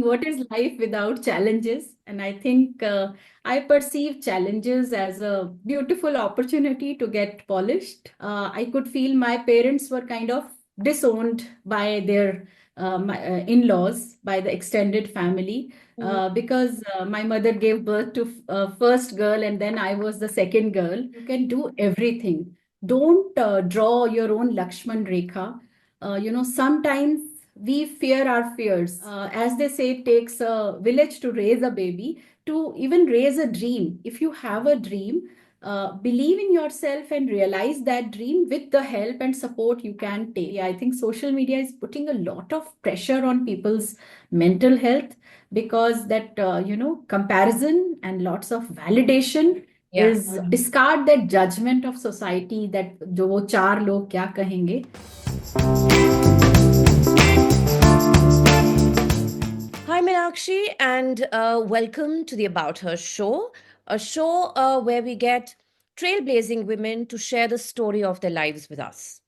What is life without challenges? And I think I perceive challenges as a beautiful opportunity to get polished. I could feel my parents were kind of disowned by their in-laws, by the extended family, because my mother gave birth to first girl and then I was the second girl. You can do everything. Don't draw your own Lakshman Rekha. Sometimes we fear our fears. As they say, it takes a village to raise a baby, to even raise a dream. If you have a dream, believe in yourself and realize that dream with the help and support you can take. Yeah, I think social media is putting a lot of pressure on people's mental health because that, comparison and lots of validation is discard that judgment of society that जो वो चार लोग क्या कहेंगे. Hi, Meenakshi, and welcome to the About Her Show, a show where we get trailblazing women to share the story of their lives with us,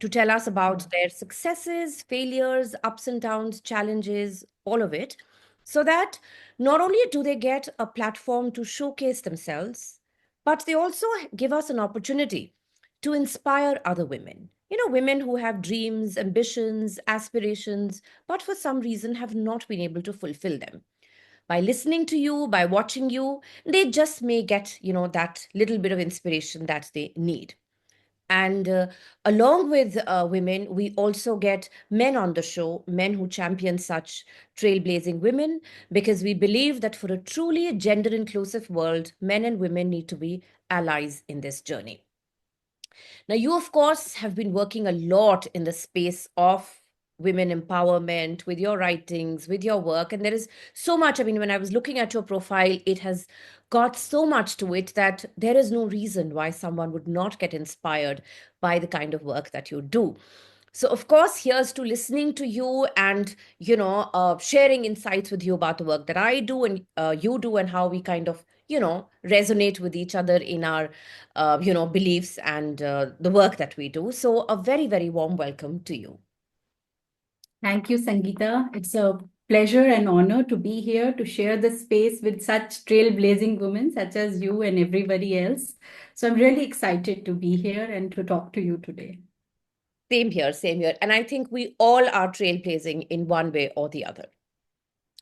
to tell us about their successes, failures, ups and downs, challenges, all of it, so that not only do they get a platform to showcase themselves, but they also give us an opportunity to inspire other women. You know, women who have dreams, ambitions, aspirations, but for some reason have not been able to fulfill them. By listening to you, by watching you, they just may get, that little bit of inspiration that they need. And along with women, we also get men on the show, men who champion such trailblazing women, because we believe that for a truly gender inclusive world, men and women need to be allies in this journey. Now, you, of course, have been working a lot in the space of women empowerment with your writings, with your work. And there is so much. I mean, when I was looking at your profile, it has got so much to it that there is no reason why someone would not get inspired by the kind of work that you do. So, of course, here's to listening to you and, sharing insights with you about the work that I do and you do and how we kind of, resonate with each other in our, beliefs and the work that we do. So, a very, very warm welcome to you. Thank you, Sangeeta. It's a pleasure and honor to be here to share the space with such trailblazing women such as you and everybody else. So I'm really excited to be here and to talk to you today. Same here, same here. And I think we all are trailblazing in one way or the other.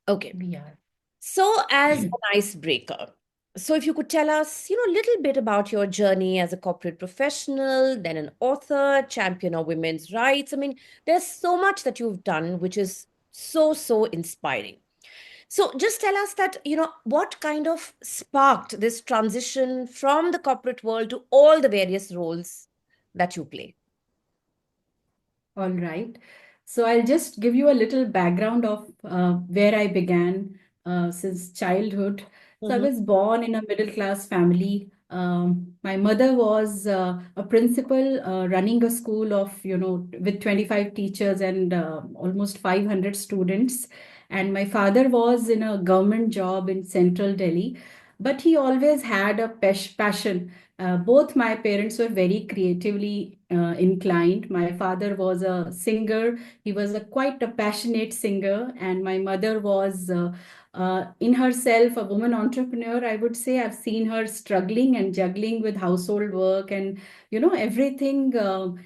Okay. We are. So, as an icebreaker, so if you could tell us, a little bit about your journey as a corporate professional, then an author, champion of women's rights. I mean, there's so much that you've done, which is so, so inspiring. So just tell us that, what kind of sparked this transition from the corporate world to all the various roles that you play? All right. So I'll just give you a little background of where I began since childhood. So I Mm-hmm. was born in a middle class family. My mother was a principal running a school of, with 25 teachers and almost 500 students. And my father was in a government job in central Delhi. But he always had a passion. Both my parents were very creatively inclined. My father was a singer. He was quite a passionate singer, and my mother was in herself a woman entrepreneur. I would say I've seen her struggling and juggling with household work and everything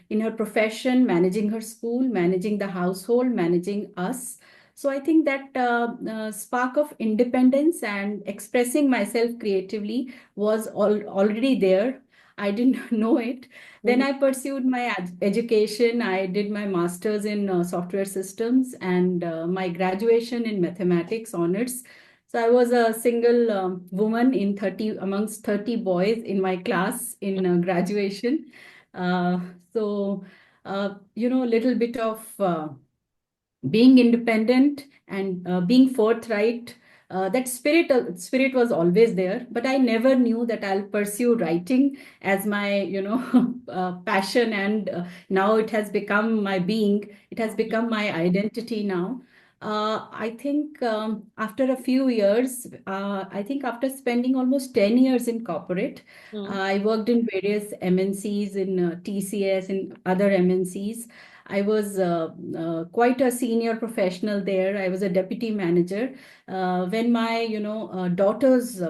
in her profession, managing her school, managing the household, managing us. So I think that spark of independence and expressing myself creatively was already there. I didn't know it. Then I pursued my education. I did my master's in software systems and my graduation in mathematics honors. So I was a single woman in 30 amongst 30 boys in my class in graduation. Uh, a little bit of being independent and being forthright. That spirit was always there, but I never knew that I'll pursue writing as my passion, and now it has become my being. It has become my identity now. I think after a few years, I think after spending almost 10 years in corporate, I worked in various MNCs, in TCS, in other MNCs. I was quite a senior professional there. I was a deputy manager. When my,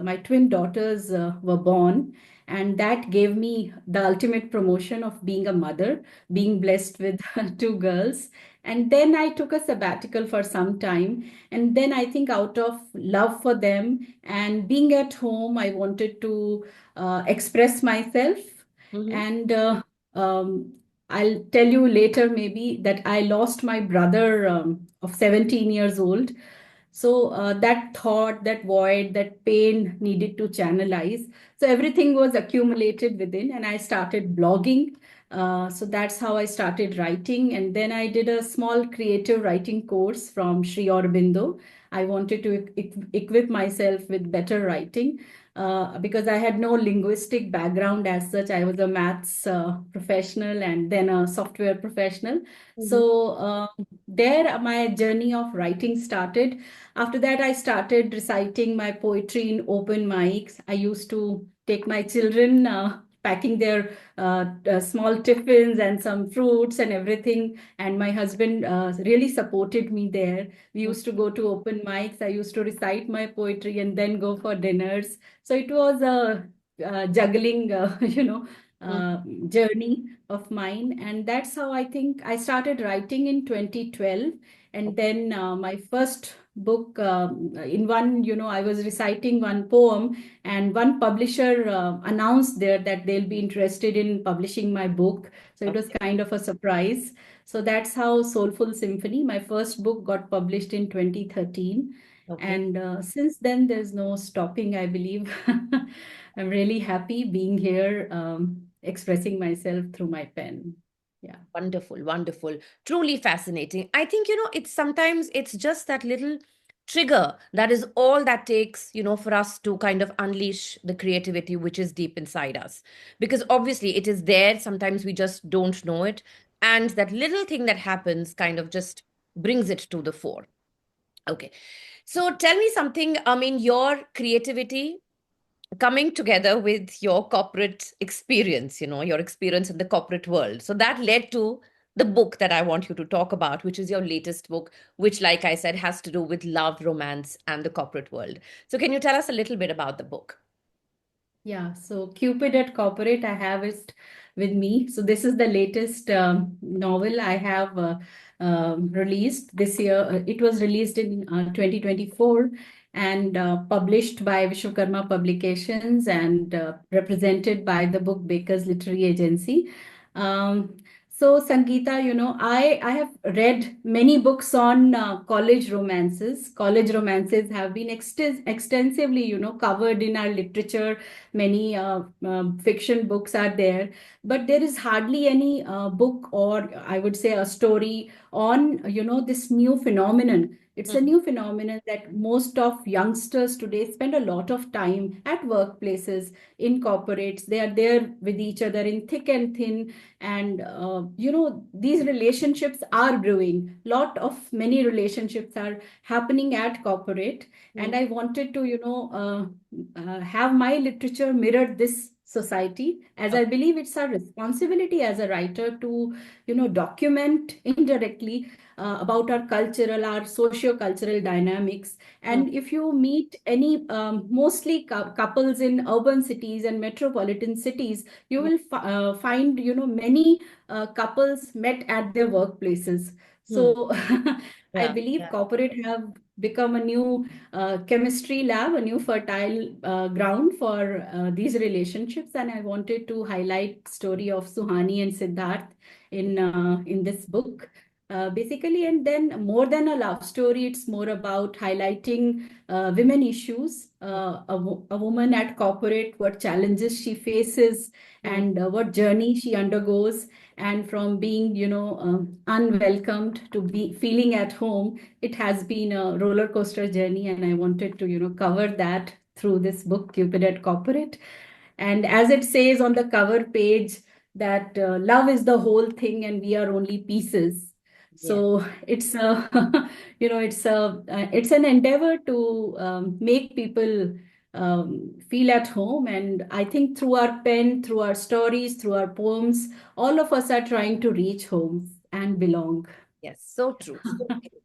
my twin daughters were born, and that gave me the ultimate promotion of being a mother, being blessed with two girls. And then I took a sabbatical for some time. And then I think out of love for them and being at home, I wanted to express myself. Mm-hmm. And I'll tell you later maybe that I lost my brother of 17 years old. So that thought, that void, that pain needed to channelize. So everything was accumulated within, and I started blogging. So that's how I started writing. And then I did a small creative writing course from Sri Aurobindo. I wanted to equip myself with better writing because I had no linguistic background as such. I was a maths professional and then a software professional. Mm-hmm. So there, my journey of writing started. After that, I started reciting my poetry in open mics. I used to take my children, packing their small tiffins and some fruits and everything. And my husband really supported me there. We used to go to open mics. I used to recite my poetry and then go for dinners. So it was a juggling, Mm-hmm. journey of mine. And that's how I think I started writing in 2012. And then my first book, in one, I was reciting one poem, and one publisher announced there that they'll be interested in publishing my book. So it was Okay. kind of a surprise. So that's how Soulful Symphony, my first book, got published in 2013. Okay. And since then, there's no stopping, I believe. I'm really happy being here, expressing myself through my pen. Yeah. Wonderful, wonderful. Truly fascinating. I think, it's sometimes it's just that little trigger that is all that takes, for us to kind of unleash the creativity which is deep inside us. Because obviously it is there. Sometimes we just don't know it. And that little thing that happens kind of just brings it to the fore. Okay. So tell me something. I mean, your creativity coming together with your corporate experience, your experience in the corporate world. So that led to the book that I want you to talk about, which is your latest book, which, like I said, has to do with love, romance, and the corporate world. So, can you tell us a little bit about the book? Yeah, so Cupid at Corporate, I have it with me. So this is the latest novel I have released this year. It was released in 2024 and published by Vishwakarma Publications and represented by the Book Bakers Literary Agency. Um, so Sangeeta, I have read many books on college romances. College romances have been extensively, covered in our literature. Many fiction books are there, but there is hardly any book, or I would say a story on this new phenomenon. It's a Mhm. new phenomenon that most of youngsters today spend a lot of time at workplaces, in corporates. They are there with each other in thick and thin, and these relationships are brewing. Lot of many relationships are happening at corporate, and Mhm. I wanted to have my literature mirror this society, as I Okay. believe it's our responsibility as a writer to document indirectly about our cultural, our socio-cultural dynamics. Mhm. And if you meet any mostly couples in urban cities and metropolitan cities, you will find many couples met at their workplaces. Mhm. So I Yeah. believe Yeah. corporate have become a new chemistry lab, a new fertile ground for these relationships. And I wanted to highlight story of Suhani and Siddharth in this book. Basically, and then more than a love story, it's more about highlighting women issues, a woman at corporate, what challenges she faces, Mhm. and what journey she undergoes, and from being, unwelcomed to be feeling at home. It has been a roller coaster journey, and I wanted to cover that through this book, Cupid at Corporate. And as it says on the cover page, that love is the whole thing and we are only pieces. Yeah. So it's a it's an endeavor to make people feel at home. And I think through our pen, through our stories, through our poems, all of us are trying to reach home. and belong. Yes, so true. So true.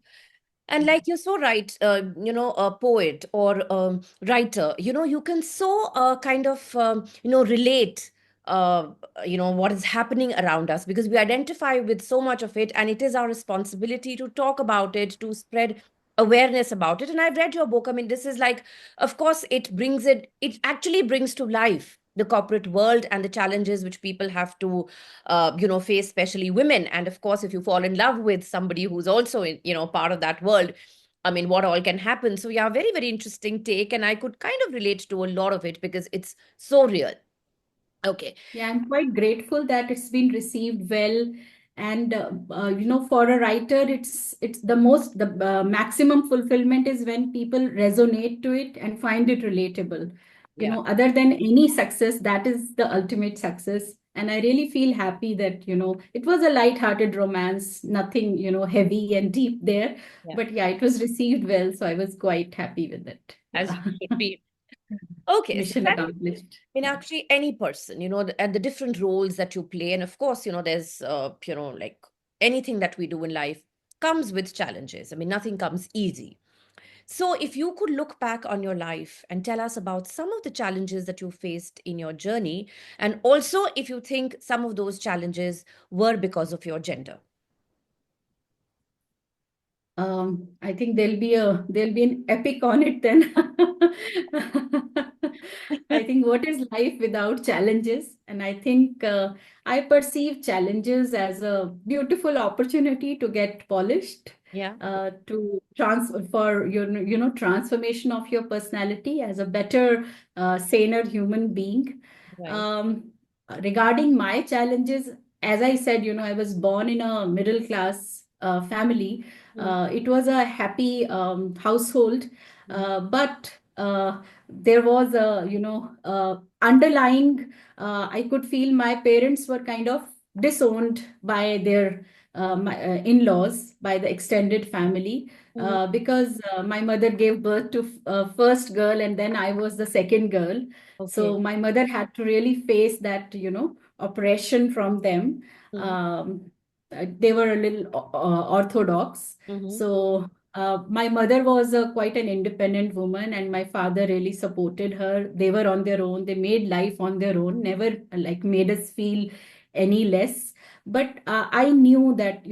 And like you're so right, a poet or writer, you can so kind of, relate, uh, what is happening around us because we identify with so much of it. And it is our responsibility to talk about it, to spread awareness about it. And I've read your book. I mean, this is like, of course, it actually brings to life the corporate world and the challenges which people have to face, especially women. And of course, if you fall in love with somebody who's also in, part of that world, I mean, what all can happen. So yeah, very, very interesting take. And I could kind of relate to a lot of it because it's so real. Okay. Yeah, I'm quite grateful that it's been received well. And for a writer, it's the maximum fulfillment is when people resonate to it and find it relatable. Yeah. Other than any success, that is the ultimate success. And I really feel happy that, it was a light-hearted romance, nothing, heavy and deep there. Yeah. But yeah, it was received well, so I was quite happy with it. As Yeah. you should be. Okay. So Mission then, accomplished. in Yeah. actually any person, and the different roles that you play. And of course, there's, like anything that we do in life comes with challenges. I mean, nothing comes easy. So, if you could look back on your life and tell us about some of the challenges that you faced in your journey, and also if you think some of those challenges were because of your gender. I think there'll be an epic on it then. I think what is life without challenges? And I think I perceive challenges as a beautiful opportunity to get polished, Yeah. to transfer for transformation of your personality as a better, saner human being. Right. Um, Regarding my challenges, as I said, I was born in a middle class family. Mm, It was a happy household, mm, but there was a, underlying, I could feel my parents were kind of disowned by their in-laws, by the extended family, mm. because my mother gave birth to first girl and then I was the second girl. Okay. So my mother had to really face that, oppression from them. Mm, They were a little orthodox. mhm, So my mother was quite an independent woman, and my father really supported her. They were on their own. They made life on their own, never like made us feel any less. But I knew that,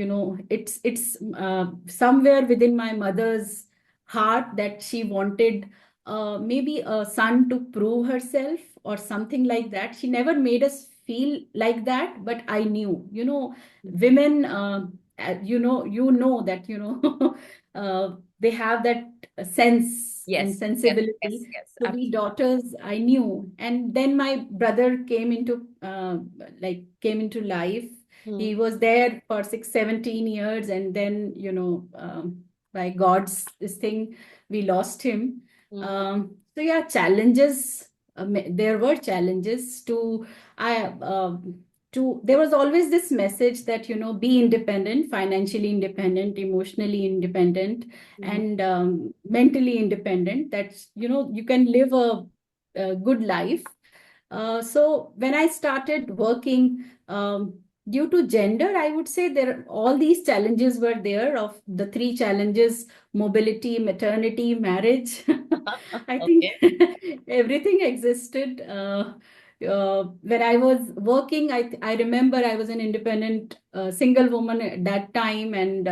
it's somewhere within my mother's heart that she wanted maybe a son to prove herself or something like that. She never made us feel like that, but I knew, mhm. women, that, they have that sense and Yes, yes, yes, sensibility yes, to be absolutely. daughters. I knew. And then my brother came into life. Mm, He was there for 17 years, and then, by God's this thing, we lost him. mm, So yeah, challenges. There were challenges I to there was always this message that, be independent, financially independent, emotionally independent, mhm. and mentally independent. That's, you can live a good life. So when I started working, due to gender, I would say there all these challenges were there, of the three challenges: mobility, maternity, marriage. I think Okay. everything existed. When I was working, I remember I was an independent single woman at that time, and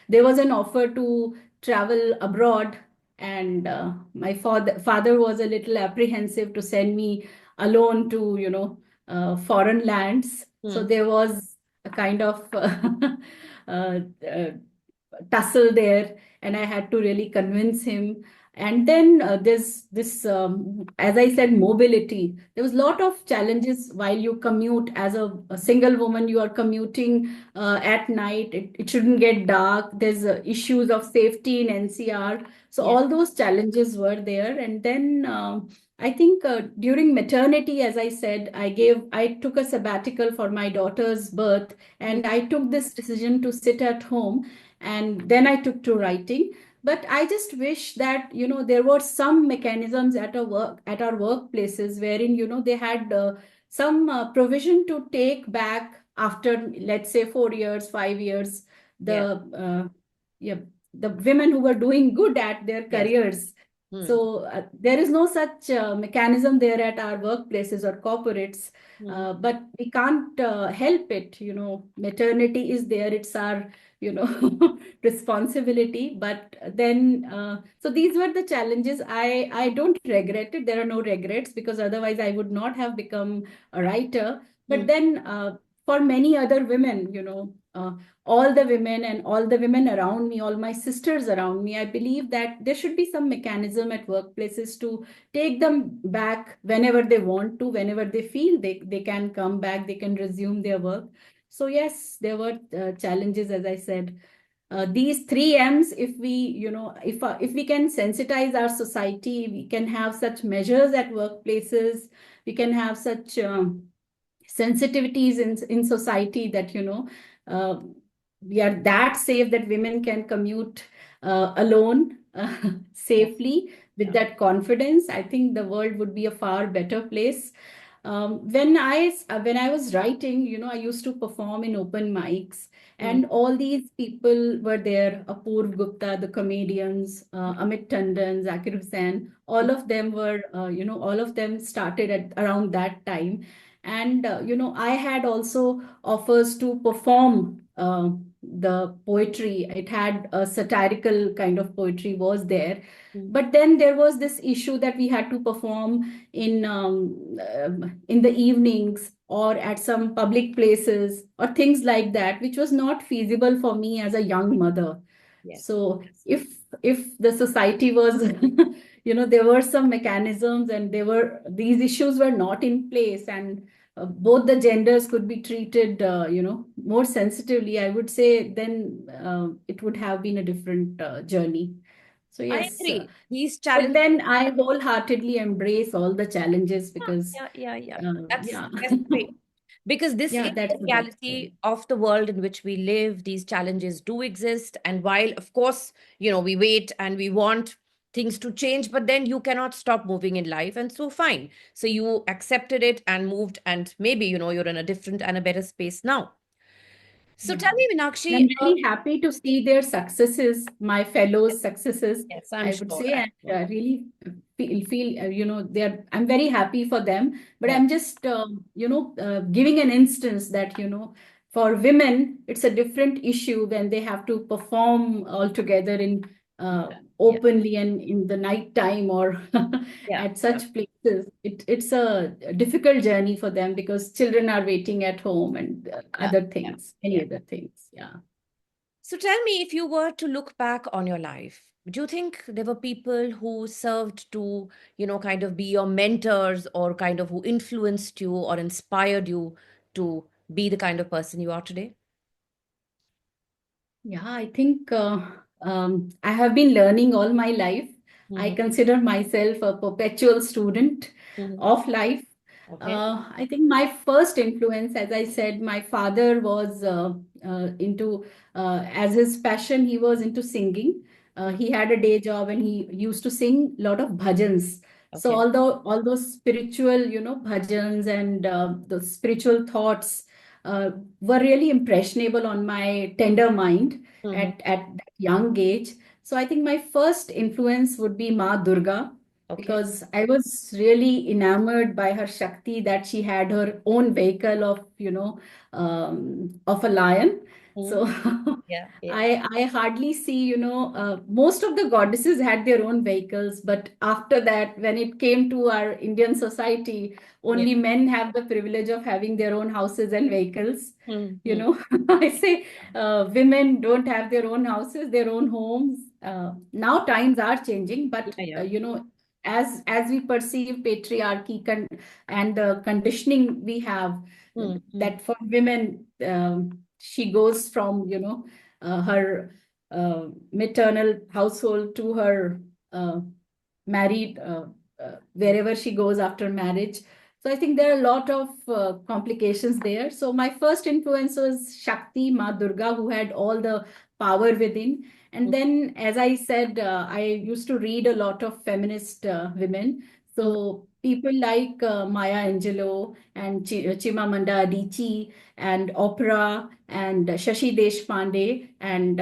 there was an offer to travel abroad, and my father was a little apprehensive to send me alone to, foreign lands. So Mm, there was a kind of uh, uh, tussle there, and I had to really convince him. And then this as I said, mobility. There was a lot of challenges while you commute as a single woman. You are commuting at night. It shouldn't get dark. There's issues of safety in NCR. So yes. all those challenges were there. And then I think during maternity, as I said, I took a sabbatical for my daughter's birth, Mm, and I took this decision to sit at home, and then I took to writing. But I just wish that, there were some mechanisms at our workplaces, wherein, they had some provision to take back after, let's say, 4 years, 5 years, the Yeah. yeah, the women who were doing good at their Yes. careers. Hmm. So there is no such mechanism there at our workplaces or corporates, Hmm. but we can't help it. Maternity is there; it's our responsibility. But then, so these were the challenges. I don't regret it. There are no regrets, because otherwise I would not have become a writer. But Hmm. then, for many other women, all the women and all the women around me, all my sisters around me, I believe that there should be some mechanism at workplaces to take them back whenever they want to, whenever they feel they can come back, they can resume their work. So yes, there were challenges, as I said. These three M's, if we, if we can sensitize our society, we can have such measures at workplaces, we can have such sensitivities in society that uh, we are that safe that women can commute alone Yeah. safely with Yeah. that confidence. I think the world would be a far better place. When I was writing, I used to perform in open mics, Hmm. and all these people were there: Apurv Gupta, the comedians, Amit Tandon, Zakir Hussain. Hmm. All of them were, all of them started at around that time. And I had also offers to perform the poetry. It had a satirical kind of poetry was there, Hmm. but then there was this issue that we had to perform in the evenings or at some public places or things like that, which was not feasible for me as a young mother. Yes. So if the society was, there were some mechanisms, and these issues were not in place, and both the genders could be treated, more sensitively, I would say, then it would have been a different journey. So I yes, agree. These but challenges. then I wholeheartedly embrace all the challenges because, Yeah, yeah, yeah. That's yeah, that's great. Because this is yeah, that's the the best reality thing. of the world in which we live. These challenges do exist. And while, of course, we wait and we want things to change, but then you cannot stop moving in life. And so, fine. So you accepted it and moved, and maybe, you're in a different and a better space now. So Yeah. tell me, And Meenakshi. I'm really happy to see their successes, my fellows' successes, Yes, I'm I would sure. say, I'm and sure. really feel I'm very happy for them. But Yeah, I'm just, giving an instance that, for women, it's a different issue when they have to perform all together in yeah, yeah, openly and in the night time or yeah, at yeah, such places. It's a difficult journey for them because children are waiting at home and yeah, other yeah, things, yeah. many other things. Yeah. So tell me, if you were to look back on your life, do you think there were people who served to, kind of be your mentors, or kind of who influenced you or inspired you to be the kind of person you are today? Yeah, I think I have been learning all my life. I Hmm. consider myself a perpetual student Hmm. of life. Okay. I think my first influence, as I said, my father was as his passion, he was into singing. Hmm. He had a day job and he used to sing a lot of bhajans. So Okay. although all those spiritual, bhajans and the spiritual thoughts uh, were really impressionable on my tender mind Hmm. at that young age. So I think my first influence would be Ma Durga, Okay. because I was really enamored by her Shakti, that she had her own vehicle of, of a lion. Hmm. So Yeah. Yeah. I hardly see, most of the goddesses had their own vehicles, but after that, when it came to our Indian society, Yeah. only men have the privilege of having their own houses and vehicles. Hmm. You Hmm. know, I say women don't have their own houses, their own homes. Now times are changing, Yeah. but Yeah. as we perceive patriarchy and the conditioning we have, Hmm. Hmm. that for women, she goes from her maternal household to her married, wherever she goes after marriage. So I think there are a lot of complications there. So my first influence was Shakti, Ma Durga, who had all the power within. And Hmm. then, as I said, I used to read a lot of feminist women. Mhm. So people like Maya Angelou and Chimamanda Adichie and Oprah and Shashi Deshpande and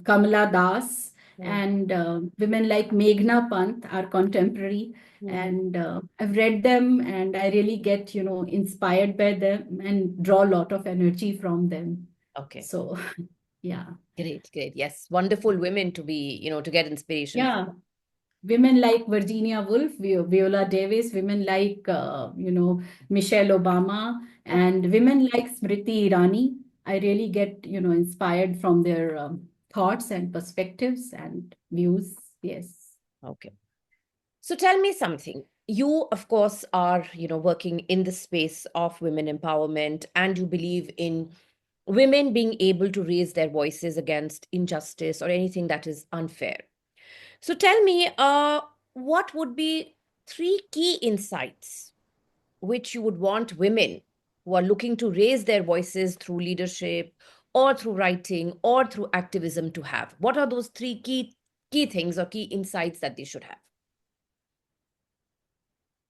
Kamala Das Mhm. and women like Meghna Pant are contemporary. Mhm. And I've read them and I really get, inspired by them and draw a lot of energy from them. Okay. So, yeah. Great, great. Yes, wonderful women to be, to get inspiration from. Yeah. Women like Virginia Woolf, Viola Davis, women like, Michelle Obama, Okay. and women like Smriti Irani. I really get, inspired from their thoughts and perspectives and views. Yes. Okay. So tell me something. You, of course, are, working in the space of women empowerment, and you believe in women being able to raise their voices against injustice or anything that is unfair. So tell me, what would be three key insights which you would want women who are looking to raise their voices through leadership or through writing or through activism to have? What are those three key things or key insights that they should have?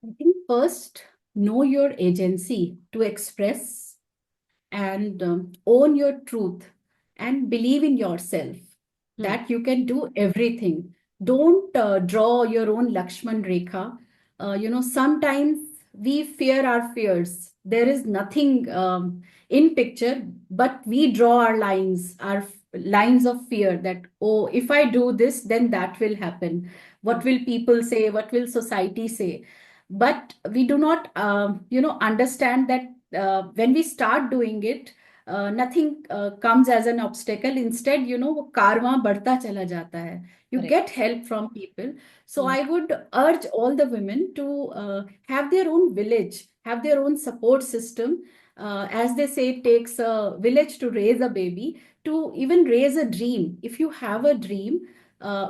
I think first, know your agency to express and own your truth and believe in yourself Hmm. that you can do everything. Don't draw your own Lakshman Rekha. Sometimes we fear our fears. There is nothing in picture, but we draw our lines, lines of fear that, oh, if I do this, then that will happen. Hmm. What will people say? What will society say? But we do not, understand that when we start doing it, nothing comes as an obstacle. Instead, वो karma बढ़ता चला जाता है. You Correct. get help from people. So Hmm. I would urge all the women to have their own village, have their own support system. As they say, it takes a village to raise a baby, to even raise a dream. If you have a dream,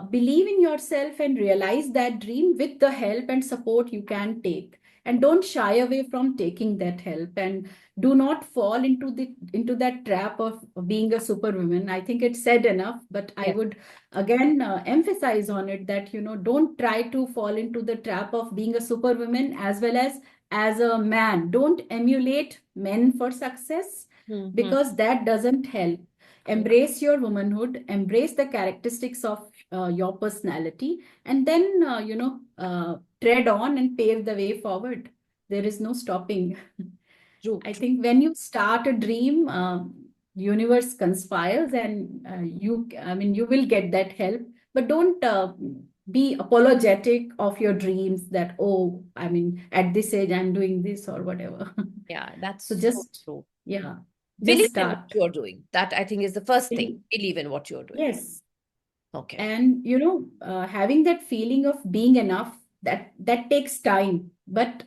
believe in yourself and realize that dream with the help and support you can take. And don't shy away from taking that help, and do not fall into that trap of being a superwoman. I think it's said enough, but I Yeah. would again emphasize on it that don't try to fall into the trap of being a superwoman. As a man, don't emulate men for success, Hmm. because that doesn't help. Yeah. Embrace your womanhood, embrace the characteristics of your personality, and then tread on and pave the way forward. There is no stopping. True. I True. think when you start a dream, universe conspires, and you will get that help. But don't be apologetic of your dreams that, oh, at this age, I'm doing this or whatever. Yeah, So that's so just, true. yeah, just Believe in what start. you're doing. That I think is the first thing. Believe in what you're doing. Yes. Okay. And having that feeling of being enough, that takes time. But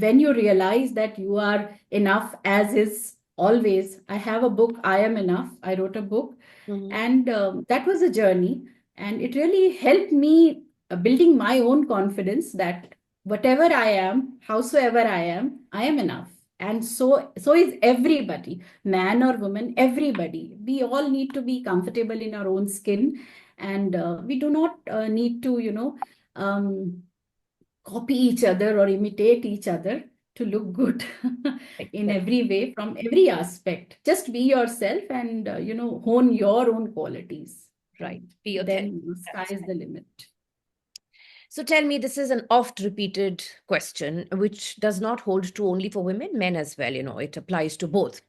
when you realize that you are enough as is always. I have a book, I Am Enough. I wrote a book, Hmm. and that was a journey, and it really helped me building my own confidence that whatever I am, howsoever I am enough. And so is everybody, man or woman, everybody. We all need to be comfortable in our own skin, and we do not need to um, copy each other or imitate each other to look good in Exactly. every way, from every aspect. Just be yourself and hone your own qualities, Right. and Be authentic. then sky That's is the limit. So tell me, this is an oft repeated question, which does not hold true only for women, men as well. It applies to both,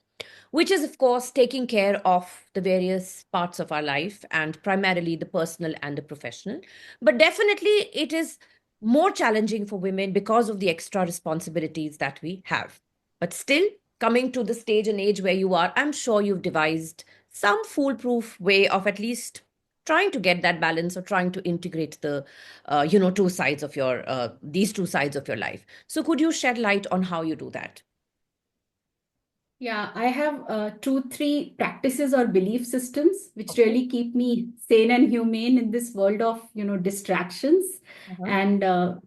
which is, of course, taking care of the various parts of our life and primarily the personal and the professional. But definitely, it is more challenging for women because of the extra responsibilities that we have. But still, coming to the stage and age where you are, I'm sure you've devised some foolproof way of at least trying to get that balance or trying to integrate the two sides of your these two sides of your life. So could you shed light on how you do that? Yeah, I have two, three practices or belief systems which Okay. really keep me sane and humane in this world of, distractions. Uh-huh. And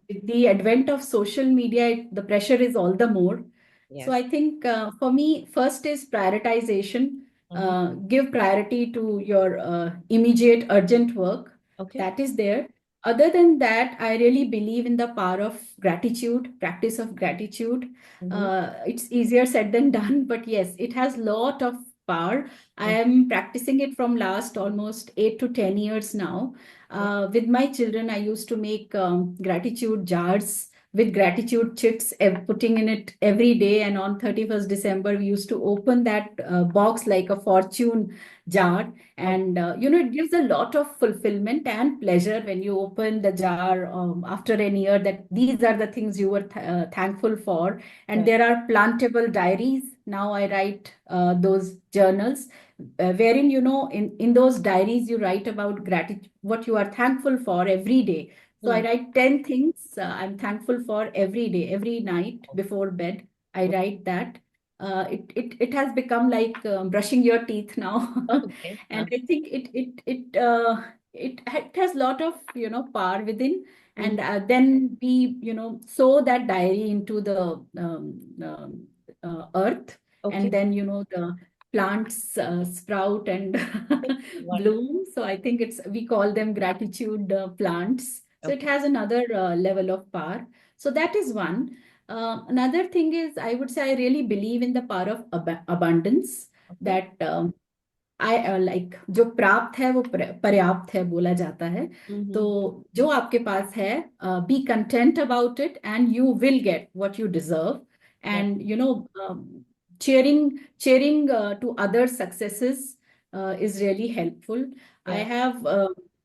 with the advent of social media, the pressure is all the more. So Yes. I think for me, first is prioritization. Hmm. Give priority to your immediate urgent work. Okay. That is there. other than that, I really believe in the power of gratitude, practice of gratitude. Mm-hmm. It's easier said than done, but yes, it has lot of power. I Mm-hmm. am practicing it from last almost 8 to 10 years now. With my children, I used to make gratitude jars with gratitude chits, putting in it every day. And on 31st December, we used to open that box like a fortune jar, Okay. and it gives a lot of fulfillment and pleasure when you open the jar after an year, that these are the things you were thankful for. And Right. there are plantable diaries. Now I write those journals, wherein, in those diaries, you write about gratitude, what you are thankful for every day. So I Mm. write 10 things I'm thankful for every day, every night before bed. I write that. It has become like brushing your teeth now. Okay. And I think it has a lot of power within. Mm-hmm. And then we sow that diary into the earth, and Okay. then the plants sprout and Wonderful. bloom. So I think we call them gratitude plants. So it Okay. has another level of power. So that is one. Another thing is, I would say I really believe in the power of abundance. Okay. That like जो प्राप्त है वो पर्याप्त है बोला जाता है. तो Mm-hmm. जो आपके पास है, B content about it and you will get what you deserve. Right. And cheering to other successes is really helpful. I Yeah. have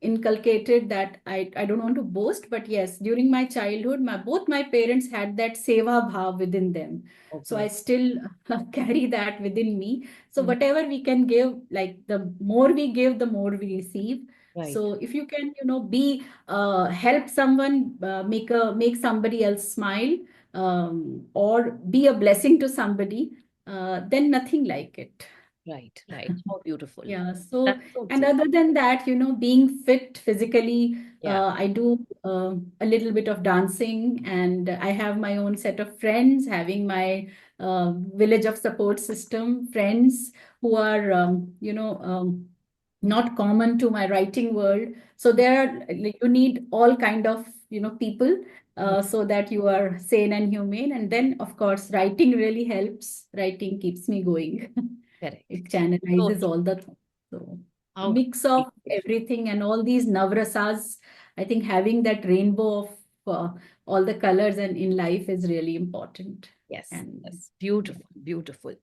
inculcated that. I don't want to boast, but yes, during my childhood, both my parents had that seva bhav within them. So I Okay. still carry that within me. So Mm. whatever we can give, like the more we give, the more we receive. Right. So if you can, be help someone, make somebody else smile, or be a blessing to somebody, then nothing like it. Right. Right. How beautiful. Yeah. So, That's so and true. other than that, being fit physically, Yeah. I do a little bit of dancing, and I have my own set of friends, having my village of support system friends who are, not common to my writing world. So there are, like, you need all kind of, people, Mm. so that you are sane and humane. And then, of course, writing really helps. Writing keeps me going. Correct. It So channelizes true. all the thoughts. So a How mix of beautiful. everything and all these navrasas. I think having that rainbow of all the colors and in life is really important. Yes. And Yes. yeah, Beautiful. Beautiful.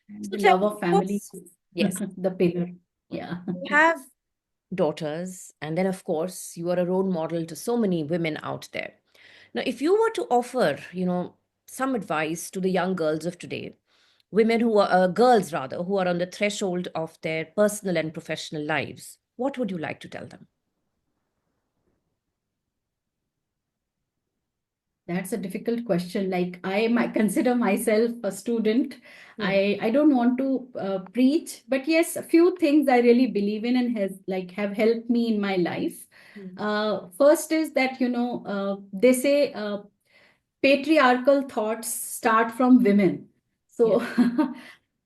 and So the tell love me, of family what's is yes. the pillar. Yeah. You have daughters, and then of course you are a role model to so many women out there. Now, if you were to offer, some advice to the young girls of today, women who are girls rather, who are on the threshold of their personal and professional lives, what would you like to tell them? That's a difficult question. Like, I might consider myself a student. Hmm. I don't want to preach, but yes, a few things I really believe in and have helped me in my life. Hmm. First is that, they say patriarchal thoughts start from women. Yeah.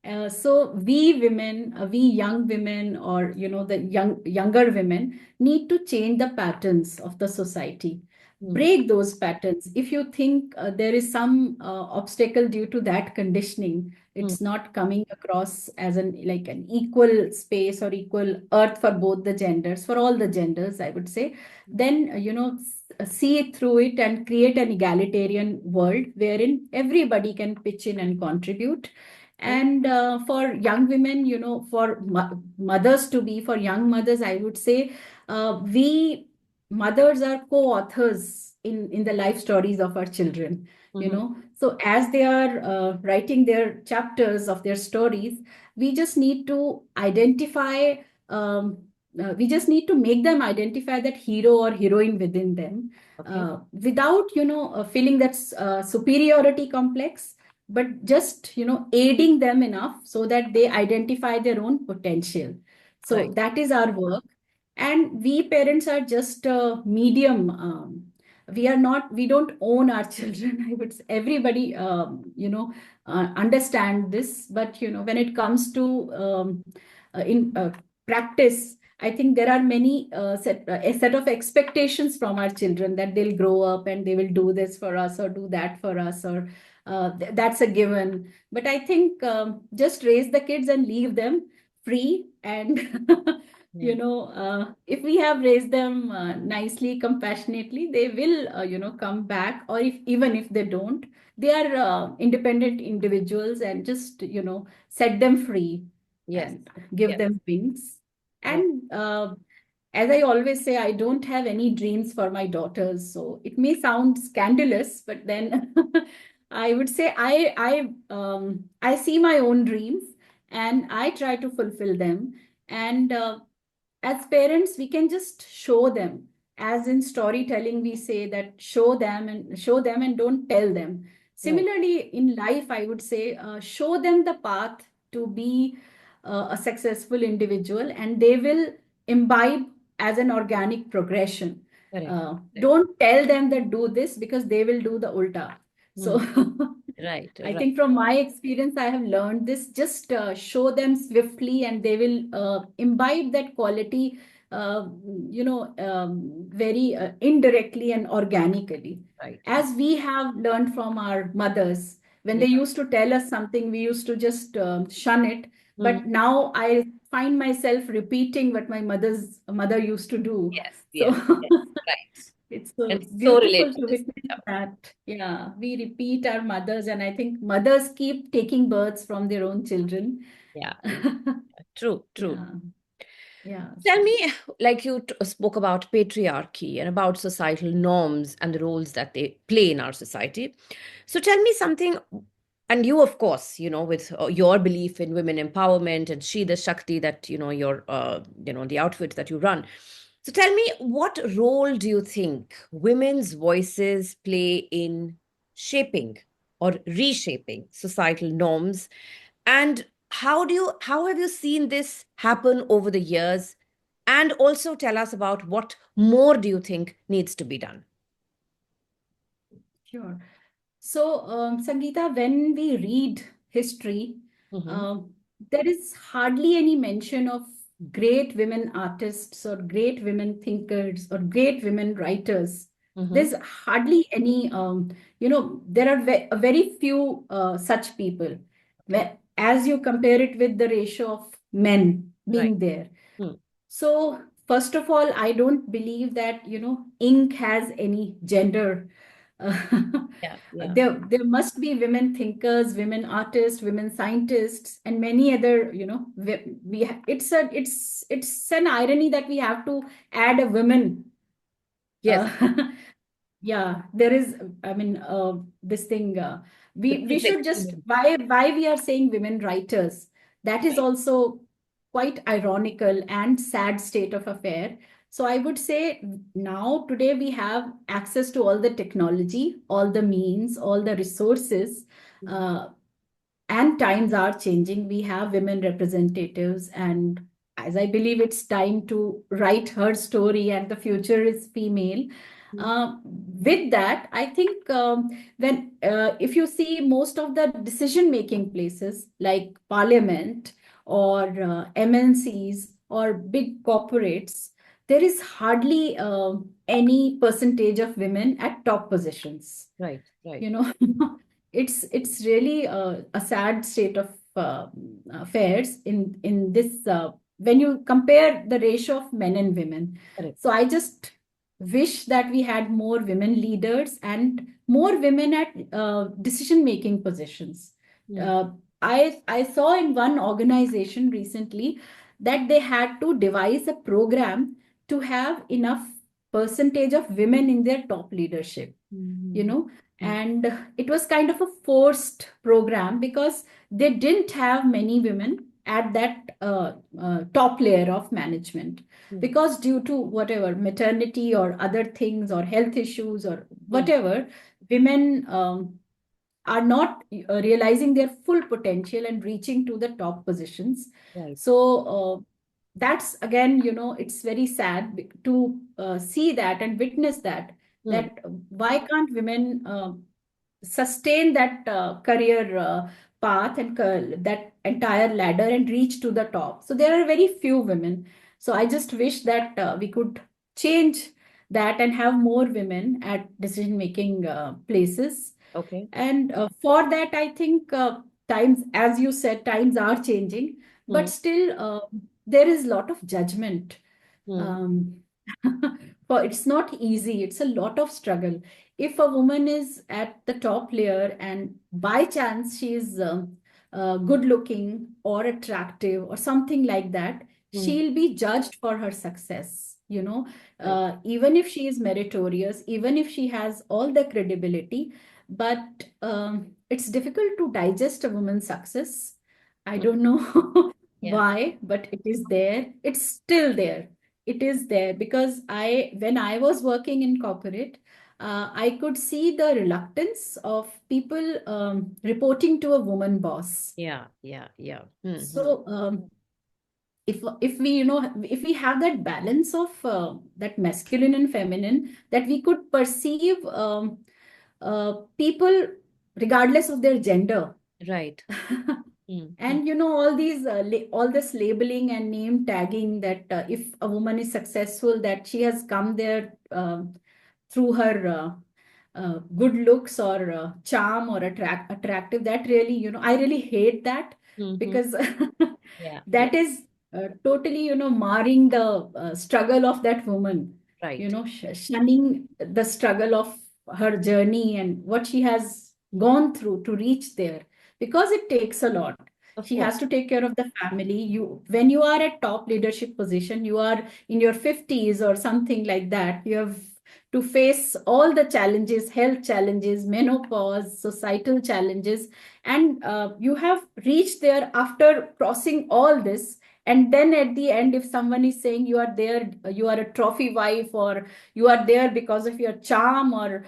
So, so we women, we young women, or the younger women, need to change the patterns of the society, Hmm. break those patterns. If you think there is some obstacle due to that conditioning, Hmm. it's not coming across as an equal space or equal earth for both the genders, for all the genders, I would say. Then see through it and create an egalitarian world wherein everybody can pitch in and contribute. Okay. And for young women, for mothers to be, for young mothers, I would say, we mothers are co-authors in the life stories of our children. Mhm. So as they are writing their chapters of their stories, we just need to identify, we just need to make them identify that hero or heroine within them, Okay. without feeling that superiority complex, but just aiding them enough so that they identify their own potential. So Right. that is our work. And we parents are just a medium. We don't own our children. I would say everybody, understand this, but when it comes to in practice, I think there are many a set of expectations from our children that they'll grow up and they will do this for us or do that for us, or that's a given. But I think just raise the kids and leave them free. And, Mm. if we have raised them nicely, compassionately, they will, come back. Or even if they don't, they are independent individuals, and just, set them free Yes. and give Yes. them wings. Right. And as I always say, I don't have any dreams for my daughters. So it may sound scandalous, but then I would say I see my own dreams and I try to fulfill them. And as parents, we can just show them. As in storytelling, we say that show them and don't tell them. Right. Similarly, in life, I would say show them the path to be a successful individual, and they will imbibe as an organic progression. Correct. Correct. Don't tell them that do this, because they will do the ulta. So Mm. Right. I Right. think from my experience, I have learned this. Just show them swiftly, and they will imbibe that quality, very indirectly and organically. Right. As we have learned from our mothers, when Yeah. they used to tell us something, we used to just shun it. Mm. But now I find myself repeating what my mother used to do. Yes. So Yes. Yes. Right. it's so And so beautiful to relatable. witness that. Yeah, we repeat our mothers, and I think mothers keep taking births from their own children. Yeah. True. True. Yeah, yeah. Tell So, me, like you spoke about patriarchy and about societal norms and the roles that they play in our society. So tell me something, and you, of course, with your belief in women empowerment and She the Shakti that, the outfit that you run. So tell me, what role do you think women's voices play in shaping or reshaping societal norms? And how have you seen this happen over the years? And also tell us about what more do you think needs to be done? sure. So, Sangeeta, when we read history, Mm-hmm. um, there is hardly any mention of great women artists or great women thinkers or great women writers. Mm-hmm. There's hardly any, there are very few such people. Okay. As you compare it with the ratio of men Right. being there. Hmm. So, first of all, I don't believe that, ink has any gender. Yeah. Yeah. There must be women thinkers, women artists, women scientists, and many other, it's an irony that we have to add a woman. Yes. Uh, yeah, there is, I mean, this thing, The we should complexity. just, why we are saying women writers, that is Right. also quite ironical and sad state of affair. So I would say now, today, we have access to all the technology, all the means, all the resources, Mhm. uh, and times are changing. We have women representatives, and as I believe, it's time to write her story, and the future is female. With that, I think when if you see most of the decision making places like Parliament or MNCs or big corporates, there is hardly any percentage of women at top positions. Right. Right. you know it's really a sad state of affairs in this, when you compare the ratio of men and women. Correct. So I just wish that we had more women leaders and more women at decision making positions. Hmm. Uh, I saw in one organization recently that they had to devise a program to have enough percentage of women in their top leadership, you Mhm. know Mhm. and it was kind of a forced program, because they didn't have many women at that top layer of management, Mhm. because due to whatever maternity or other things or health issues or Mhm. whatever, women are not realizing their full potential and reaching to the top positions. Right. So that's again, it's very sad to see that and witness that, Hmm. why can't women sustain that career path and that entire ladder and reach to the top. So there are very few women. So I just wish that we could change that and have more women at decision making places. Okay. And for that, I think times, as you said, times are changing, but Hmm. still there is a lot of judgment. Hmm. um, for it's not easy, it's a lot of struggle. If a woman is at the top layer and by chance she is good looking or attractive or something like that, Hmm. she'll be judged for her success, you know. Right. Even if she is meritorious, even if she has all the credibility, but it's difficult to digest a woman's success. I Hmm. don't know Yeah. why, but it is there, it's still there. It is there because when I was working in corporate, I could see the reluctance of people reporting to a woman boss. Yeah. Yeah. Yeah. Hmm. Hmm. So if we, you know, if we have that balance of that masculine and feminine, that we could perceive people regardless of their gender. Right. Hmm. Hmm. And you know, all these all this labeling and name tagging, that if a woman is successful, that she has come there through her good looks or charm or attractive, that really, you know, I really hate that. Hmm. Hmm. Because Yeah. Yeah. that is totally, you know, marring the struggle of that woman, you Right. know, shunning the struggle of her journey and what she has gone through to reach there, because it takes a lot. Of She course. has to take care of the family. You, when you are at top leadership position, you are in your 50s or something like that, you have to face all the challenges, health challenges, menopause, societal challenges, and you have reached there after crossing all this. And then at the end, if someone is saying you are there, you are a trophy wife, or you are there because of your charm, or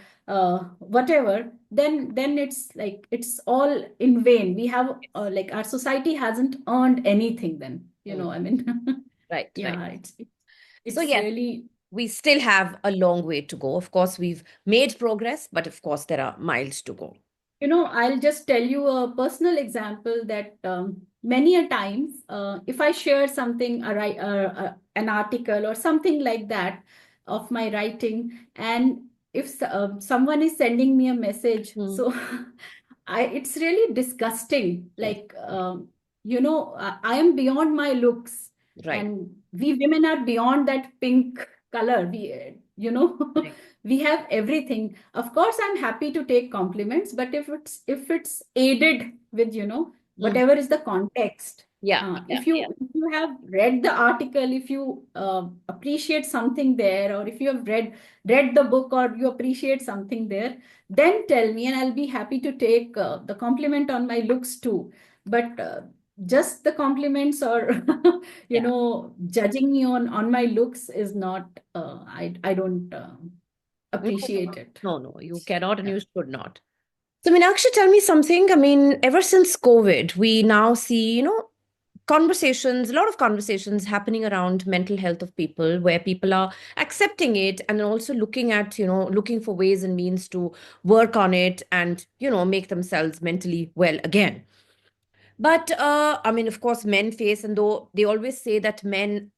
whatever, then it's like it's all in vain. We have like our society hasn't earned anything then, you Hmm. know, I mean. Right. Right. Yeah, So it's yes, really, we still have a long way to go. Of course, we've made progress, but of course, there are miles to go. you know, I'll just tell you a personal example that many a times, if I share something, an article or something like that of my writing, and if someone is sending me a message, Hmm. so it's really disgusting. Yes. Like, you know, I am beyond my looks, Right. and we women are beyond that pink color. We, you know, Right. we have everything. Of course, I'm happy to take compliments, but if it's aided with, you know, Hmm. whatever is the context. Yeah. Yeah. If you have read the article, if you appreciate something there, or if you have read the book, or you appreciate something there, then tell me, and I'll be happy to take the compliment on my looks too. But just the compliments, or you Yeah. know, judging me on my looks is not. I don't No, appreciate it. no, no, you cannot and Yeah. you should not. So, Meenakshi, tell me something. I mean, ever since COVID, we now see, conversations, a lot of conversations happening around mental health of people, where people are accepting it and also looking at, looking for ways and means to work on it and, make themselves mentally well again. But I mean, of course, men face, and though they always say that men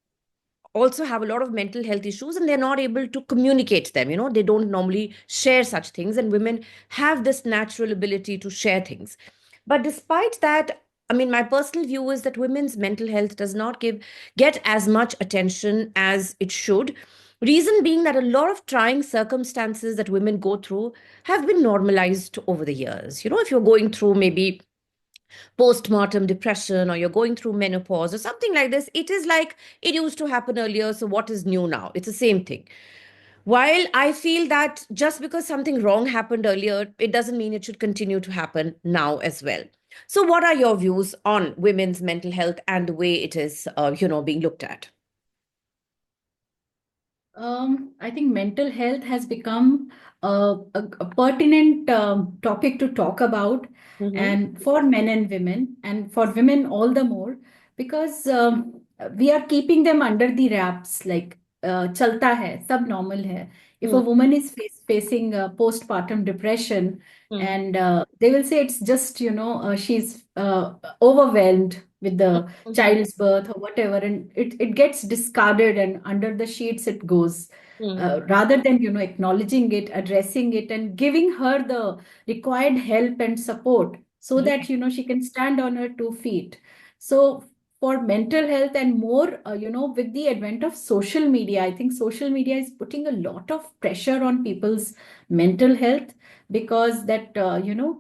also have a lot of mental health issues and they're not able to communicate them, they don't normally share such things, and women have this natural ability to share things. But despite that, I mean, my personal view is that women's mental health does not get as much attention as it should. Reason being that a lot of trying circumstances that women go through have been normalized over the years. If you're going through maybe postpartum depression, or you're going through menopause or something like this, it is like it used to happen earlier, so what is new now? It's the same thing. While I feel that just because something wrong happened earlier, it doesn't mean it should continue to happen now as well. So what are your views on women's mental health and the way it is being looked at? I think mental health has become a pertinent topic to talk about, Mm-hmm. and for men and women, and for women all the more, because we are keeping them under the wraps, like chalta hai, sab normal hai. If a woman is facing postpartum depression, Mm-hmm. and they will say it's just, you know, she's overwhelmed with the Mhm. child's birth or whatever, and it gets discarded and under the sheets it goes. Mhm. Rather than, acknowledging it, addressing it, and giving her the required help and support so that, Right. she can stand on her 2 feet. So for mental health and more, with the advent of social media, I think social media is putting a lot of pressure on people's mental health, because that,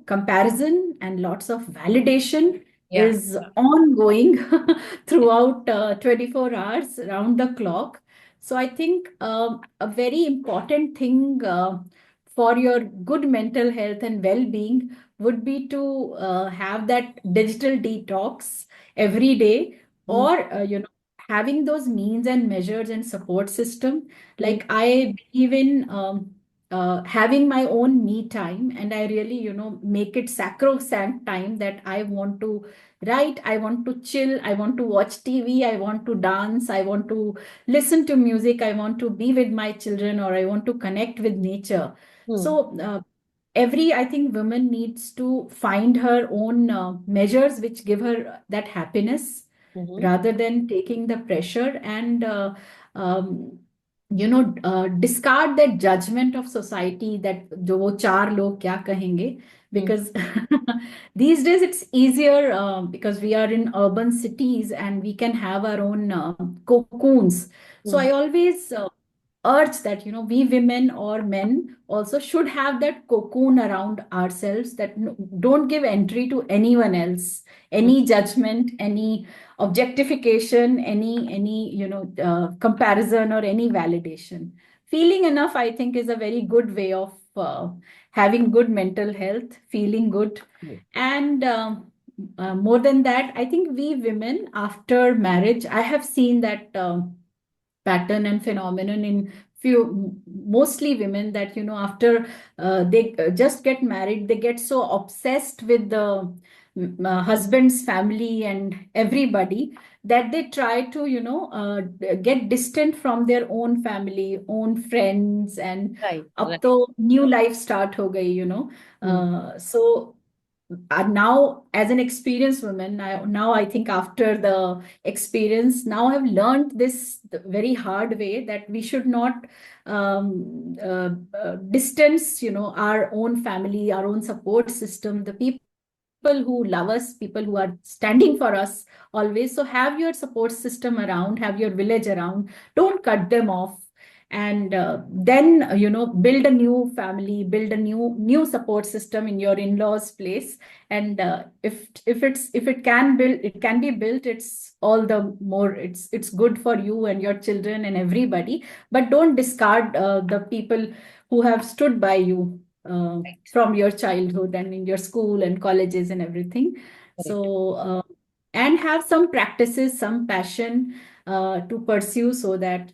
comparison and lots of validation Yeah. is ongoing throughout 24 hours round the clock. So I think a very important thing for your good mental health and well-being would be to have that digital detox every day, Mhm. or having those means and measures and support system. Mhm. Like I believe in having my own me time, and I really, make it sacrosanct time that I want to write, I want to chill, I want to watch TV, I want to dance, I want to listen to music, I want to be with my children, or I want to connect with nature. Mhm. So every, I think, woman needs to find her own measures which give her that happiness, Mhm. rather than taking the pressure and um, discard that judgment of society that जो वो चार लोग क्या कहेंगे, Mhm. because these days it's easier because we are in urban cities and we can have our own cocoons. So I Mhm. always urge that, we women or men also should have that cocoon around ourselves, that don't give entry to anyone else, Mhm. any judgment, any objectification, any comparison or any validation. Feeling enough, I think, is a very good way of having good mental health, feeling good. And more than that, I think we women after marriage, I have seen that pattern and phenomenon in few, mostly women, that, after they just get married, they get so obsessed with the husband's family and everybody, that they try to, get distant from their own family, own friends, and Right. up Right. to new life start ho gayi, Mhm. so now as an experienced woman, now I think after the experience, now I've learned this the very hard way, that we should not distance, our own family, our own support system, the people who love us, people who are standing for us always. So have your support system around, have your village around, don't cut them off. And then build a new family, build a new support system in your in-laws place. And if it can build, it can be built, it's all the more, it's good for you and your children and everybody. But don't discard the people who have stood by you Right. from your childhood and in your school and colleges and everything. Correct. So and have some practices, some passion to pursue, so that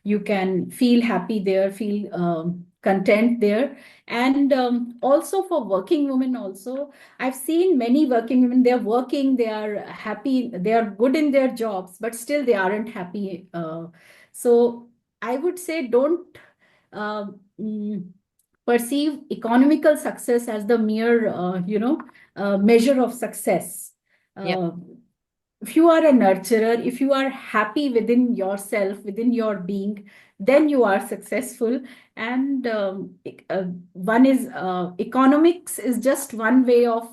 you can feel happy there, feel content there. And also for working women also, I've seen many working women, they're working, they are happy, they are good in their jobs, but still they aren't happy. So I would say don't uh, mm, perceive economical success as the mere, measure of success. Yeah. Uh, if you are a nurturer, if you are happy within yourself, within your being, then you are successful. And one is economics is just one way of,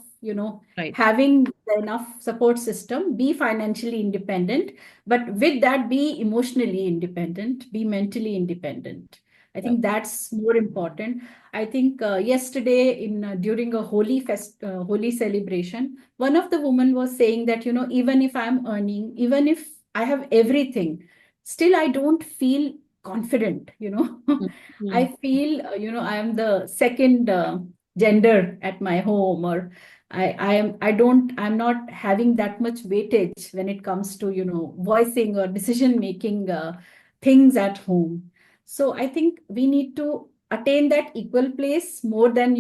Right. having enough support system, be financially independent, but with that, be emotionally independent, be mentally independent. I Right. think that's more important. I think yesterday in during a holy celebration, one of the women was saying that, even if I'm earning, even if I have everything, still I don't feel confident. I Mhm. feel, I am the second gender at my home, or I'm not having that much weightage when it comes to, voicing or decision making things at home. So I think we need to attain that equal place more than,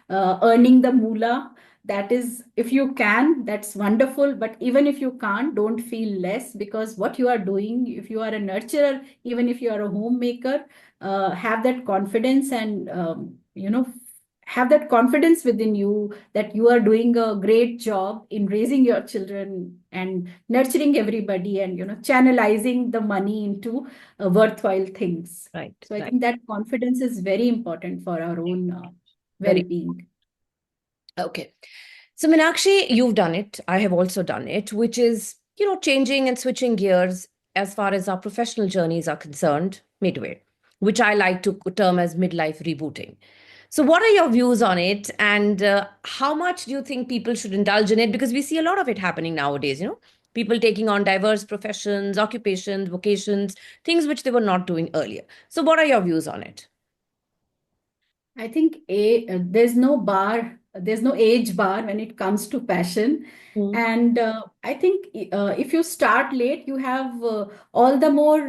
earning the moolah. That is, if you can, that's wonderful. But even if you can't, don't feel less, because what you are doing, if you are a nurturer, even if you are a homemaker, have that confidence and, have that confidence within you that you are doing a great job in raising your children and nurturing everybody, and channelizing the money into worthwhile things. Right, So I right. think that confidence is very important for our own Very. well-being. Okay. So, Meenakshi, you've done it. I have also done it, which is, changing and switching gears as far as our professional journeys are concerned, midway, which I like to term as midlife rebooting. So, what are your views on it, and how much do you think people should indulge in it? Because we see a lot of it happening nowadays, people taking on diverse professions, occupations, vocations, things which they were not doing earlier. So, what are your views on it? I think there's no age bar when it comes to passion. Mm, And I think if you start late, you have all the more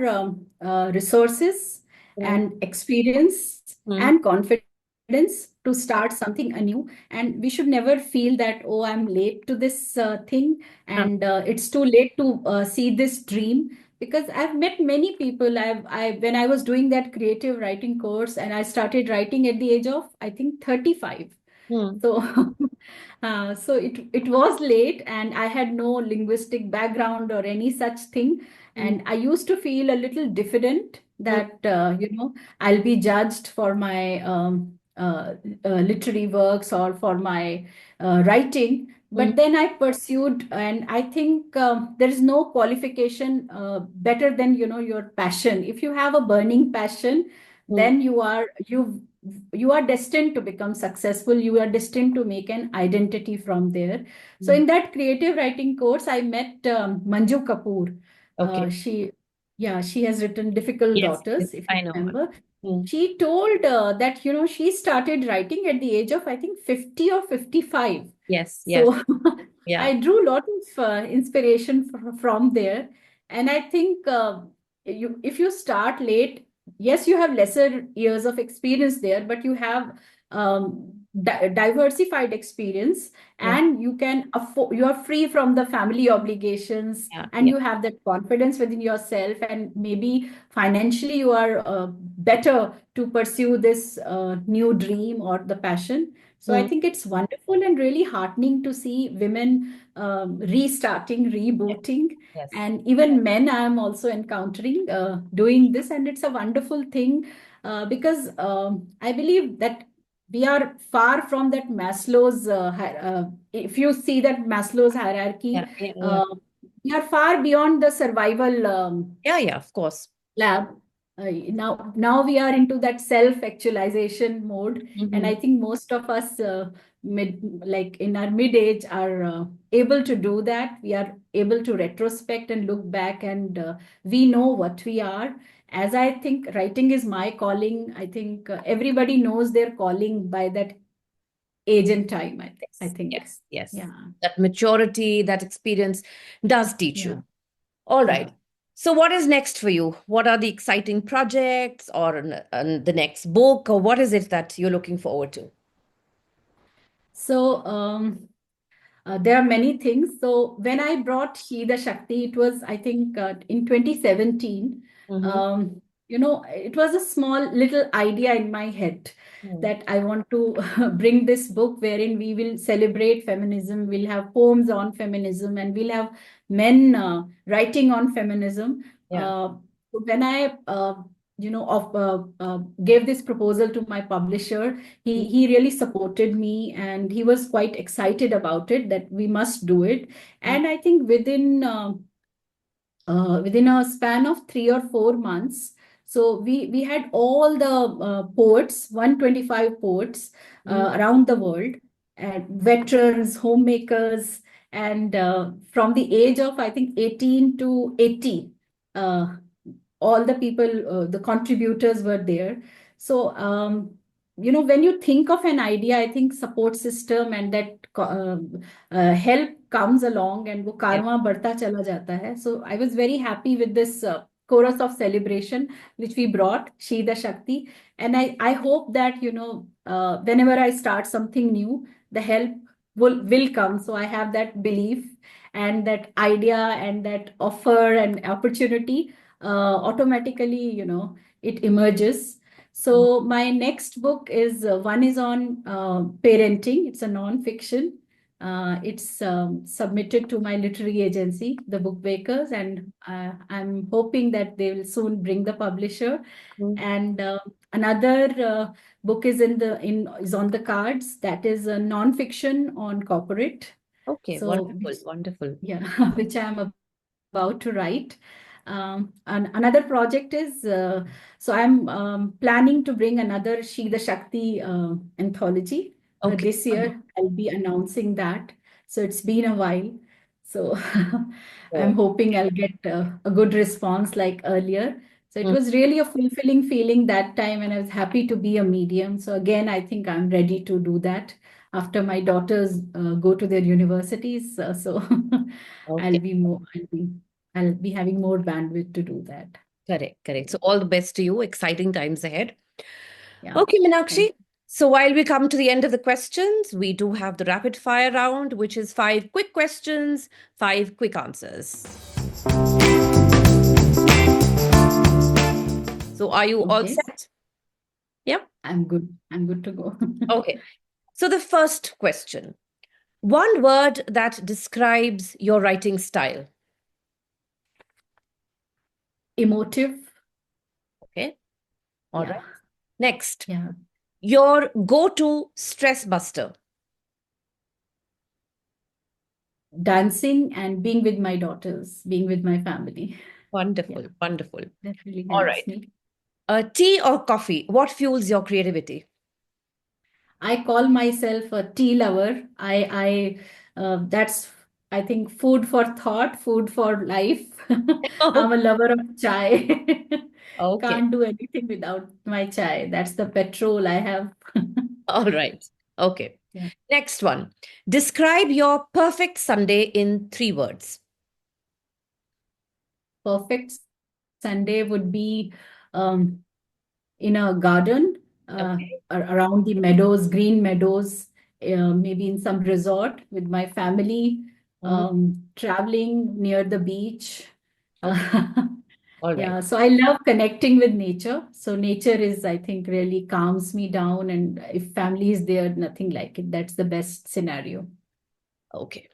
resources mm, and experience mm, and confidence to start something anew. And we should never feel that, oh, I'm late to this thing, uh, and it's too late to see this dream. Because I've met many people. When I was doing that creative writing course, and I started writing at the age of, I think, 35. mm, So, so it was late, and I had no linguistic background or any such thing, mm, and I used to feel a little diffident mm, that I'll be judged for my literary works or for my writing. mm, But then I pursued, and I think there is no qualification better than your passion. If you have a burning passion, mm, then you are destined to become successful. You are destined to make an identity from there. So mm. in that creative writing course, I met Manju Kapoor. Okay. She Yeah, she has written Difficult Yes, yes, Daughters, if you I know her. remember. Mm. She told that she started writing at the age of, I think, 50 or 55. Yes, yes, So yeah, I drew a lot of inspiration from there. And I think if you start late, yes, you have lesser years of experience there, but you have diversified experience, yeah, and you are free from the family obligations, yeah, and yeah. you have that confidence within yourself, and maybe financially you are better to pursue this new dream or the passion. So I Mm. think it's wonderful and really heartening to see women restarting, Yes, rebooting, yes, and even men I am also encountering doing this, and it's a wonderful thing because I believe that we are far from that Maslow's. If you see that Maslow's yeah, hierarchy, yeah, yeah, uh, we are far beyond the survival yeah, yeah, of course. lab. Now we are into that self-actualization mode, and Hmm. I think most of us like in our mid age are able to do that. We are able to retrospect and look back, and we know what we are. As I think writing is my calling, I think everybody knows their calling by that age and time. I Yes, think, yes, yes. yeah, That maturity, that experience does teach yeah, you. All yeah. right. So, what is next for you? What are the exciting projects or the next book, or what is it that you're looking forward to? So, there are many things. So when I brought Shida Shakti, it was, I think, in 2017. Mm-hmm. It was a small little idea in my head that I want to bring this book wherein we will celebrate feminism. We'll have poems on feminism, and we'll have men writing on feminism. Yeah. When I gave this proposal to my publisher, Mm, he really supported me, and he was quite excited about it, that we must do it. mm, And I think within a span of 3 or 4 months, so we had all the poets, 125 poets mm, around the world, and veterans, homemakers, and from the age of, I think, 18 to 80, uh, all the people, the contributors were there. So, when you think of an idea, I think support system and that help comes along, and वो yeah. karma बढ़ता चला जाता है. So I was very happy with this chorus of celebration which we brought, Shida Shakti. And I hope that, whenever I start something new, the help will come. So I have that belief, and that idea, and that offer and opportunity automatically, it emerges. So my next book is one is on parenting. It's a non-fiction. It's submitted to my literary agency, the Bookbakers, and I'm hoping that they will soon bring the publisher. Mm. And another book is on the cards. That is a non-fiction on corporate. Okay, So wonderful, wonderful. yeah, which I'm about to write. And another project is so I'm planning to bring another She the Shakti anthology. Okay, This year I'll be announcing that. So it's been a while. So I'm wonderful. hoping I'll get a good response like earlier. So it Mm. was really a fulfilling feeling that time, and I was happy to be a medium. So again, I think I'm ready to do that after my daughters go to their universities. So I'll Okay, be more, I'll be having more bandwidth to do that. correct, correct. So all the best to you. Exciting times ahead. Yeah. Okay, Thank Meenakshi. you. So while we come to the end of the questions, we do have the rapid fire round, which is 5 quick questions, 5 quick answers. So are you all Okay. set? Yep. I'm good. I'm good to go. Okay. So the first question, one word that describes your writing style. Emotive. Okay. All right. Yeah. Next, Yeah. your go-to stress buster. Dancing and being with my daughters, being with my family. Wonderful, Yeah. wonderful. That really All helps right. me. Tea or coffee? What fuels your creativity? I call myself a tea lover. That's, I think, food for thought, food for life. I'm a lover of chai. Okay. Can't do anything without my chai. That's the petrol I have. All right. Okay. Yeah. Next one. Describe your perfect Sunday in 3 words. Perfect Sunday would be um, in a garden Okay. around the meadows, green meadows, maybe in some resort with my family, Mhm. traveling near the beach. Okay. All right. Yeah, so I love connecting with nature. So nature is, I think, really calms me down. And if family is there, nothing like it. That's the best scenario. Okay.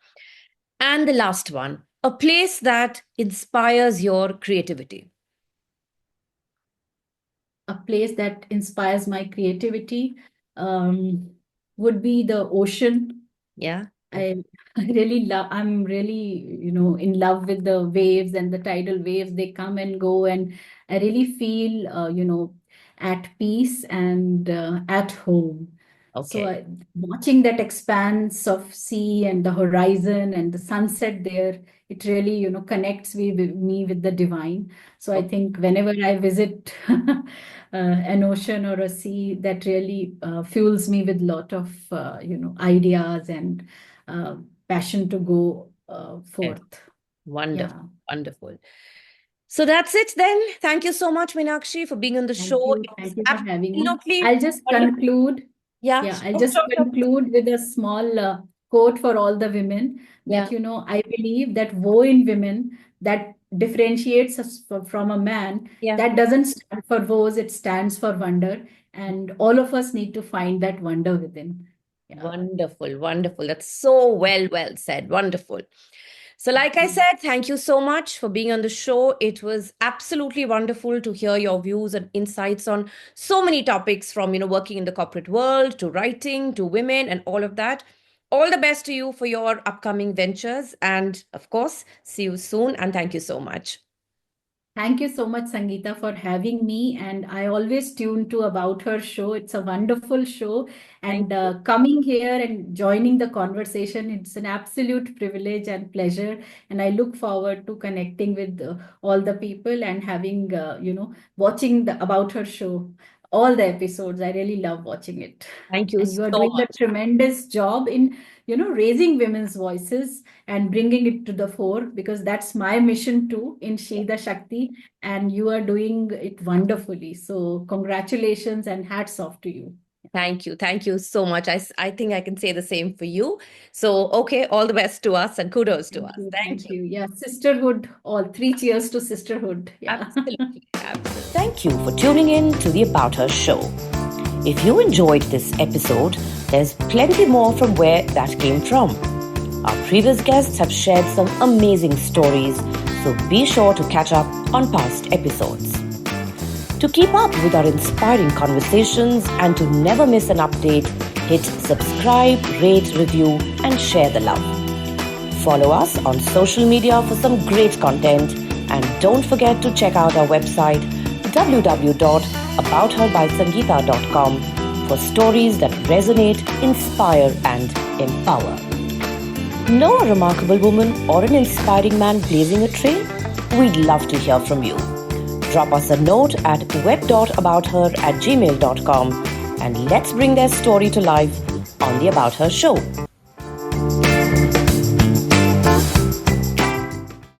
And the last one, a place that inspires your creativity. A place that inspires my creativity um, would be the ocean. Yeah. Okay. I I really love, I'm really, in love with the waves and the tidal waves. They come and go, and I really feel, at peace and at home. So Okay. watching that expanse of sea and the horizon and the sunset there, it really, connects me with the divine. So I Okay. think whenever I visit an ocean or a sea, that really fuels me with lot of, ideas and uh, passion to go Yes. forth. Wonderful. Yeah. Wonderful. So that's it then. Thank you so much, Meenakshi, for being on the Thank show. you. It was Thank you for having me. absolutely I'll just wonderful. conclude. Yeah. Yeah, I'll Sure, just sure, sure. conclude with a small quote for all the women Yeah. that, I believe that woe in women that differentiates us from a man, Yeah. that doesn't stand for woes, it stands for wonder. And all of us need to find that wonder within. Yeah. Wonderful, wonderful. That's so well said. Wonderful. So, Thank like I you. said, thank you so much for being on the show. It was absolutely wonderful to hear your views and insights on so many topics from, working in the corporate world to writing to women and all of that. All the best to you for your upcoming ventures. And of course, see you soon. And thank you so much. Thank you so much, Sangeeta, for having me. And I always tune to About Her show. It's a wonderful show. Thank And you. coming here and joining the conversation, it's an absolute privilege and pleasure. And I look forward to connecting with all the people and having, watching the About Her show, all the episodes. I really love watching it. Thank you And you are so doing a much. tremendous job in, raising women's voices and bringing it to the fore, because that's my mission too in Shida Shakti, and you are doing it wonderfully. So congratulations and hats off to you. Thank you. Thank you so much. I think I can say the same for you. So, okay, all the best to us and kudos to Thank us. you. Thank Thank you. you. Yeah, sisterhood, all three cheers to sisterhood. Yeah. Absolutely. Absolutely. Thank you for tuning in to the About Her Show. If you enjoyed this episode, there's plenty more from where that came from. Our previous guests have shared some amazing stories, so be sure to catch up on past episodes. To keep up with our inspiring conversations and to never miss an update, hit subscribe, rate, review, and share the love. Follow us on social media for some great content, and don't forget to check out our website www.aboutherbysangeeta.com for stories that resonate, inspire, and empower. Know a remarkable woman or an inspiring man blazing a trail? We'd love to hear from you. Drop us a note at web.abouther@gmail.com and let's bring their story to life on the About Her Show.